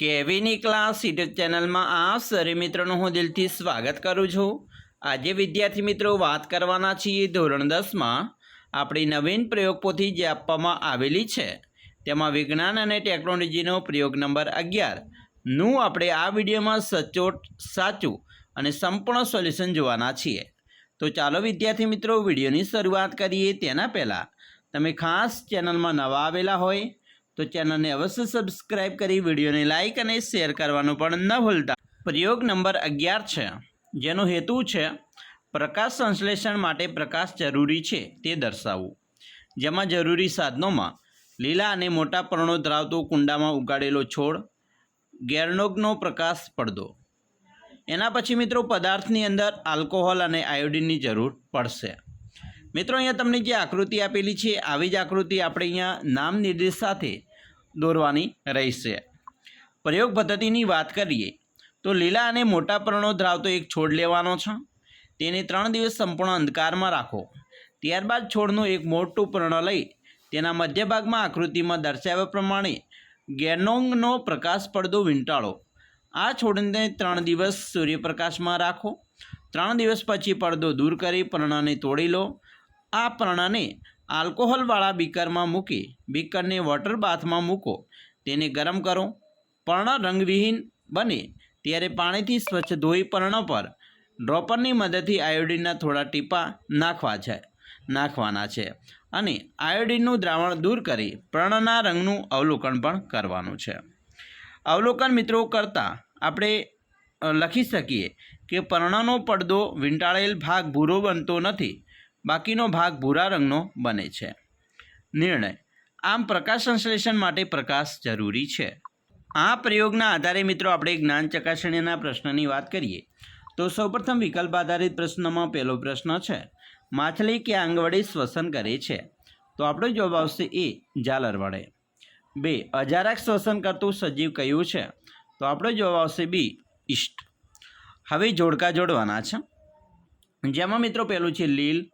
કેવીની class YouTube ચેનલમાં આપ સરે મિત્રોનું હું દિલથી સ્વાગત કરું છું। આજે વિદ્યાર્થી મિત્રો વાત કરવાના છીએ ધોરણ 10માં આપણી નવીન પ્રયોગ પોથી જે આપવામાં આવેલી છે તેમાં વિજ્ઞાન અને ટેકનોલોજીનો પ્રયોગ નંબર 11નું આપણે આ વિડીયોમાં સચોટ સાચું અને સંપૂર્ણ સોલ્યુશન જોવાના છીએ। તો ચાલો વિદ્યાર્થી મિત્રો વિડીયોની શરૂઆત કરીએ। તેના પહેલાં તમે ખાસ ચેનલમાં નવા આવેલા હોય तो चैनल ने अवश्य सब्सक्राइब करी वीडियो ने लाइक और शेर करवानुं पण न भूलता। प्रयोग नंबर 11 है जेनो हेतु है प्रकाश संश्लेषण माटे प्रकाश जरूरी है ते दर्शाववुं। जेमां जरूरी साधनों में लीला और मोटा पर्णो धरावतो कुंडा में उगाड़ेलो छोड़, गैरनोगनो प्रकाश पड़दो, एना पछी मित्रों पदार्थनी अंदर आल्कोहोल और आयोडीन की जरूर पड़शे। मित्रों अहींया तमने जे आकृति आपेली छे आवी ज आकृति आपणे अहींया नाम निर्देश साथे दौरवानी रहेशे। प्रयोग पद्धतिनी वात करीए तो लीला अने मोटा पर्णो धरावतो एक छोड़ लेवानो छे, तेने 3 दिवस संपूर्ण अंधकारमां राखो। त्यारबाद छोड़नुं एक मोटुं पर्ण लई तेना मध्य भागमां आकृतिमां दर्शाव्या प्रमाणे गैरनोगनो प्रकाश पड़दो वींटाळो। आ छोड़ने 3 दिवस सूर्यप्रकाशमां राखो। 3 दिवस पछी पड़दो दूर करी पर्णने तोड़ी लो। आ पर्णने आल्कोहोलवाळा बीकर में मूकी बीकर ने वॉटर बाथ में मूको, तेने गरम करो। पर्ण रंगविहीन बने त्यारे पाणीथी स्वच्छ धोई पर्ण पर ड्रॉपरनी मददथी आयोडीनना थोड़ा टीपा नाखवाना छे अने आयोडीननुं द्रावण दूर करी पर्णना रंगनुं अवलोकन पण करवानुं छे। अवलोकन मित्रों करता आपणे लखी सकीए कि पर्णनो पड़दो वींटाळेल भाग भूरो बनतो नथी, बाकीनो भाग भूरा रंगनो बने छे। निर्णय आम प्रकाश संश्लेषण माटे प्रकाश जरूरी है। आ प्रयोगना आधारे मित्रों आपणे ज्ञान चकासणीना प्रश्ननी बात करिए तो सौप्रथम विकल्प आधारित प्रश्न में पहलो प्रश्न है माछली क्या अंग वडे श्वसन करे छे? तो आपणो जवाब आवशे ए झालर वडे। बे अजारक श्वसन करतुं सजीव कयुं छे? तो आपणो जवाब आवशे बी ईस्ट। हवे जोड़का जोड़वाना छे जेमां मित्रों पहलुं छे लील,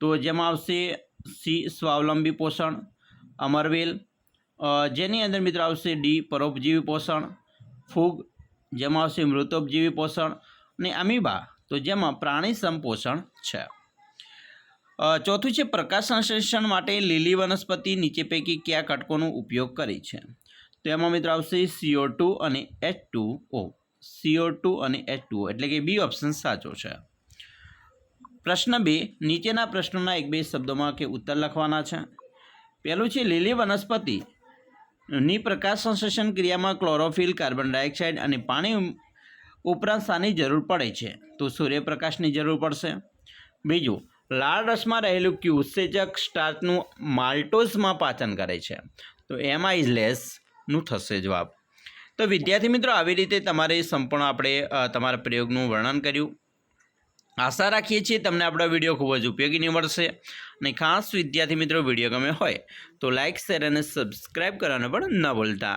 तो जेमां आवशे सी स्वावलंबी पोषण, अमरवेल जेनी अंदर मित्रों आवशे डी परोपजीवी पोषण, फूग जेमां आवशे मृतोपजीवी पोषण ने अमीबा तो जेमां प्राणी संपोषण छे। चौथुं छे प्रकाश संश्लेषण माटे लीली वनस्पति नीचे पैकी क्या घटकोनो उपयोग करे छे? तो एमां मित्रों आवशे CO2 अने H2O। CO2 अने H2O एटले के बी ऑप्शन साचो छे। प्रश्न 2 नीचेना प्रश्नों एक बे शब्दों में के उत्तर लखवाना है। पहलू है लीली वनस्पति नी प्रकाश संश्लेषण क्रिया में क्लोरोफिल, कार्बन डाइऑक्साइड और पानी उपरांत शानी जरूर पड़े छे? तो सूर्यप्रकाश की जरूर पड़शे। बीजू लाल रस में रहेलू क्यू उत्सेचक स्टार्चनु माल्टोज में पाचन करे छे? तो एमां इज लेस नु थशे जवाब। तो विद्यार्थी मित्रों आवी रीते तमारे संपूर्ण आपणे तमारा प्रयोगनुं वर्णन कर्युं। आशा राखीए छीए तमने आपणो विडियो खूब ज उपयोगी निवड़शे અને ખાસ વિદ્યાર્થી મિત્રો વિડીયો ગમે હોય તો લાઇક શેર અને સબસ્ક્રાઈબ કરવાનું પણ ન ભૂલતા।